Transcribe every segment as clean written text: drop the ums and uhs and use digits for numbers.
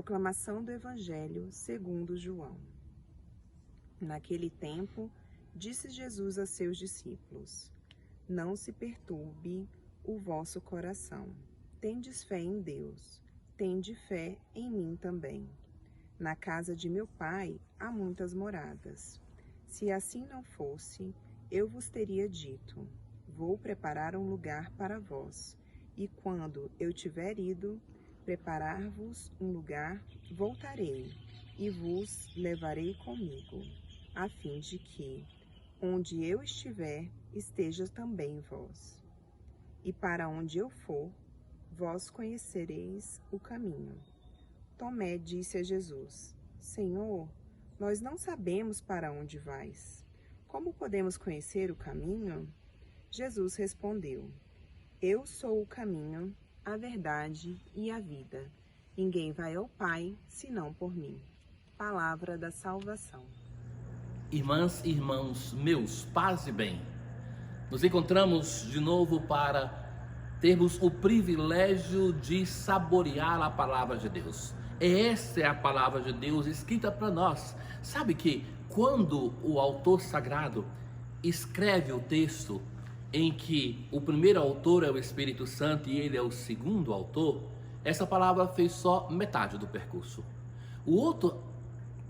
Proclamação do Evangelho segundo João. Naquele tempo, disse Jesus a seus discípulos: Não se perturbe o vosso coração. Tendes fé em Deus, tende fé em mim também. Na casa de meu Pai há muitas moradas. Se assim não fosse, eu vos teria dito: Vou preparar um lugar para vós, e quando eu tiver ido preparar-vos um lugar, voltarei e vos levarei comigo, a fim de que, onde eu estiver, esteja também vós. E para onde eu for, vós conhecereis o caminho. Tomé disse a Jesus: Senhor, nós não sabemos para onde vais. Como podemos conhecer o caminho? Jesus respondeu: Eu sou o caminho, a verdade e a vida. Ninguém vai ao Pai, senão por mim. Palavra da salvação. Irmãs e irmãos meus, paz e bem. Nos encontramos de novo para termos o privilégio de saborear a palavra de Deus. Essa é a palavra de Deus escrita para nós. Sabe que quando o autor sagrado escreve o texto em que o primeiro autor é o Espírito Santo e ele é o segundo autor, essa palavra fez só metade do percurso.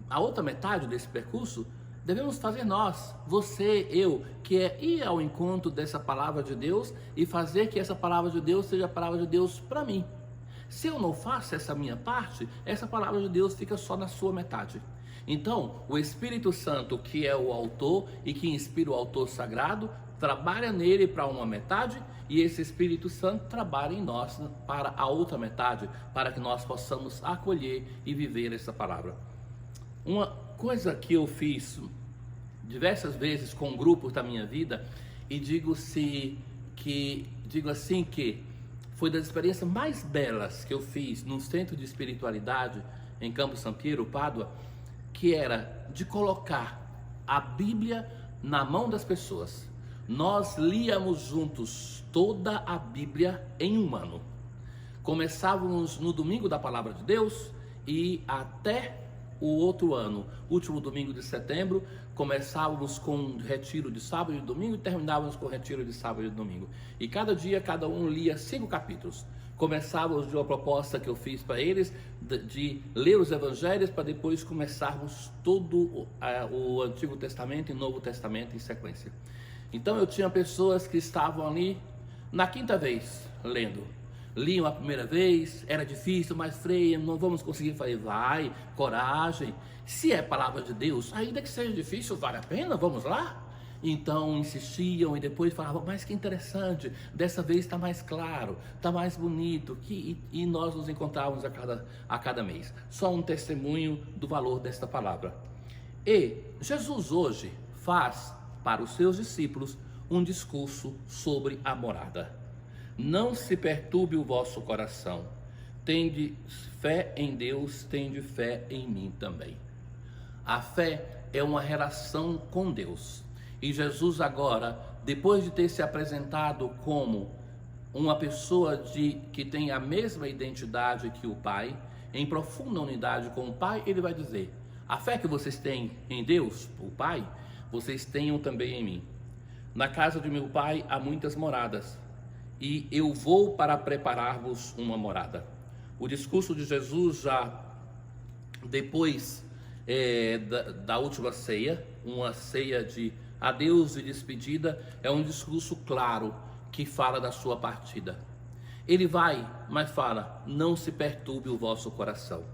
A outra metade desse percurso devemos fazer nós, você, eu, que é ir ao encontro dessa palavra de Deus e fazer que essa palavra de Deus seja a palavra de Deus para mim. Se eu não faço essa minha parte, essa palavra de Deus fica só na sua metade. Então, o Espírito Santo, que é o autor e que inspira o autor sagrado, trabalha nele para uma metade, e esse Espírito Santo trabalha em nós para a outra metade, para que nós possamos acolher e viver essa palavra. Uma coisa que eu fiz diversas vezes com grupos da minha vida, e digo assim que foi das experiências mais belas que eu fiz num centro de espiritualidade em Campo Sampiero, Pádua, que era de colocar a Bíblia na mão das pessoas. Nós líamos juntos toda a Bíblia em um ano. Começávamos no domingo da Palavra de Deus e até o outro ano, último domingo de setembro, começávamos com um retiro de sábado e domingo e terminávamos com o retiro de sábado e domingo. E cada dia, cada um lia 5 capítulos. Começávamos de uma proposta que eu fiz para eles, de ler os evangelhos, para depois começarmos todo o Antigo Testamento e Novo Testamento em sequência. Então eu tinha pessoas que estavam ali na quinta vez lendo. Liam a primeira vez, era difícil, mas Frei, não vamos conseguir. Falei, vai, coragem. Se é palavra de Deus, ainda que seja difícil, vale a pena, vamos lá? Então insistiam e depois falavam, mas que interessante, dessa vez está mais claro, está mais bonito. E nós nos encontrávamos a cada mês. Só um testemunho do valor desta palavra. E Jesus hoje faz para os seus discípulos um discurso sobre a morada. Não se perturbe o vosso coração. Tende fé em Deus, tende fé em mim também. A fé é uma relação com Deus. E Jesus agora, depois de ter se apresentado como uma pessoa que tem a mesma identidade que o Pai, em profunda unidade com o Pai, ele vai dizer: a fé que vocês têm em Deus, o Pai, vocês tenham também em mim. Na casa de meu Pai há muitas moradas, e eu vou para preparar-vos uma morada. O discurso de Jesus já depois da última ceia, uma ceia de adeus e despedida, é um discurso claro que fala da sua partida. Ele vai, mas fala: não se perturbe o vosso coração.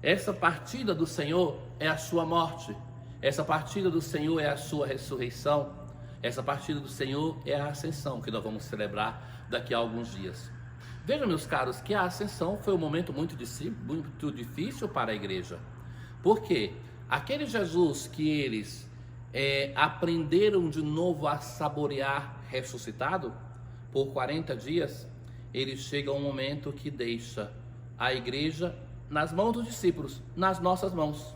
Essa partida do Senhor é a sua morte. Essa partida do Senhor é a sua ressurreição. Essa partida do Senhor é a ascensão, que nós vamos celebrar daqui a alguns dias. Vejam, meus caros, que a ascensão foi um momento muito difícil para a igreja. Porque aquele Jesus que eles aprenderam de novo a saborear ressuscitado, por 40 dias, ele chega a um momento que deixa a igreja nas mãos dos discípulos, nas nossas mãos.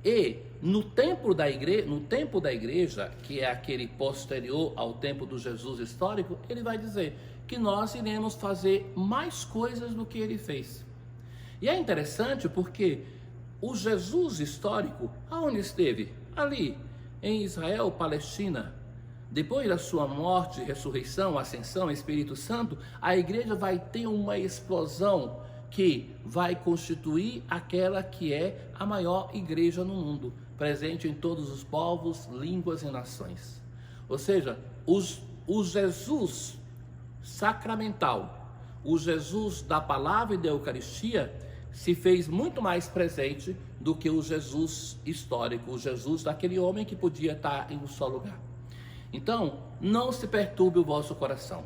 E no tempo da igreja, que é aquele posterior ao tempo do Jesus histórico, ele vai dizer que nós iremos fazer mais coisas do que ele fez. E é interessante porque o Jesus histórico, aonde esteve? Ali, em Israel, Palestina. Depois da sua morte, ressurreição, ascensão, Espírito Santo, a igreja vai ter uma explosão que vai constituir aquela que é a maior igreja no mundo, presente em todos os povos, línguas e nações. Ou seja, o Jesus sacramental, o Jesus da palavra e da Eucaristia, se fez muito mais presente do que o Jesus histórico, o Jesus daquele homem que podia estar em um só lugar. Então, não se perturbe o vosso coração.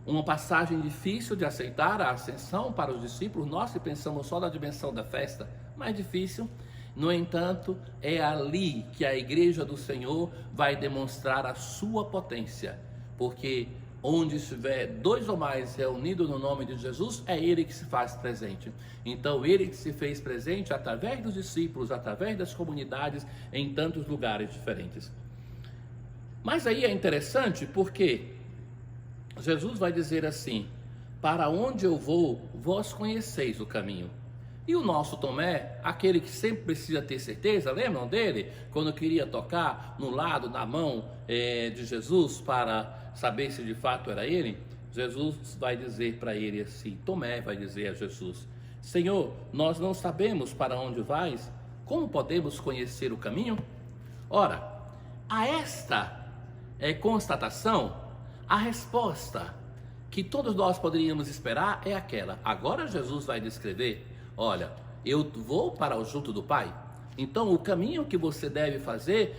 Uma passagem difícil de aceitar, a ascensão para os discípulos, nós que pensamos só na dimensão da festa, mais difícil. No entanto, é ali que a igreja do Senhor vai demonstrar a sua potência, porque onde estiver 2 ou mais reunidos no nome de Jesus, é Ele que se faz presente. Então, Ele que se fez presente através dos discípulos, através das comunidades, em tantos lugares diferentes. Mas aí é interessante porque Jesus vai dizer assim: para onde eu vou, vós conheceis o caminho. E o nosso Tomé, aquele que sempre precisa ter certeza, lembram dele? Quando queria tocar no lado, na mão de Jesus para saber se de fato era ele, Jesus vai dizer para ele assim, Tomé vai dizer a Jesus: Senhor, nós não sabemos para onde vais, como podemos conhecer o caminho? Ora, a esta constatação, a resposta que todos nós poderíamos esperar é aquela. Agora Jesus vai descrever: olha, eu vou para o junto do Pai. Então o caminho que você deve fazer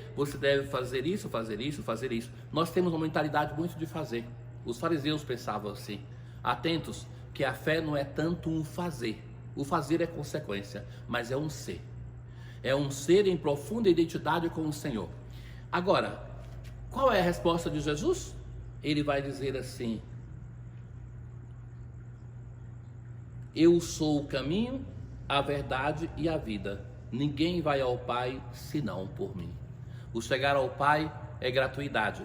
isso, fazer isso, fazer isso. Nós temos uma mentalidade muito de fazer. Os fariseus pensavam assim. Atentos, que a fé não é tanto um fazer. O fazer é consequência, mas é um ser. É um ser em profunda identidade com o Senhor. Agora, qual é a resposta de Jesus? Ele vai dizer assim: eu sou o caminho, a verdade e a vida. Ninguém vai ao Pai senão por mim. O chegar ao Pai é gratuidade,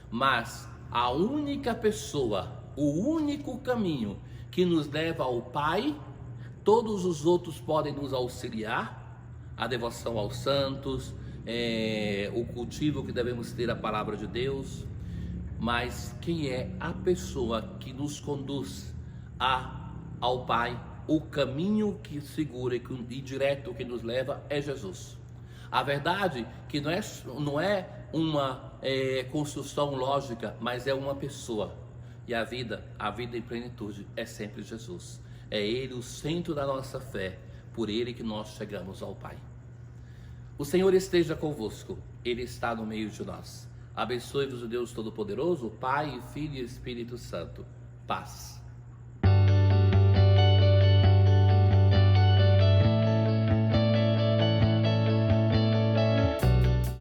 mas a única pessoa, o único caminho que nos leva ao Pai, todos os outros podem nos auxiliar, a devoção aos santos, o cultivo que devemos ter a palavra de Deus, mas quem é a pessoa que nos conduz ao Pai, o caminho que segura e direto que nos leva é Jesus. A verdade que não é uma construção lógica, mas é uma pessoa. E a vida em plenitude é sempre Jesus. É Ele o centro da nossa fé, por Ele que nós chegamos ao Pai. O Senhor esteja convosco, Ele está no meio de nós. Abençoe-vos o Deus Todo-Poderoso, Pai, Filho e Espírito Santo. Paz.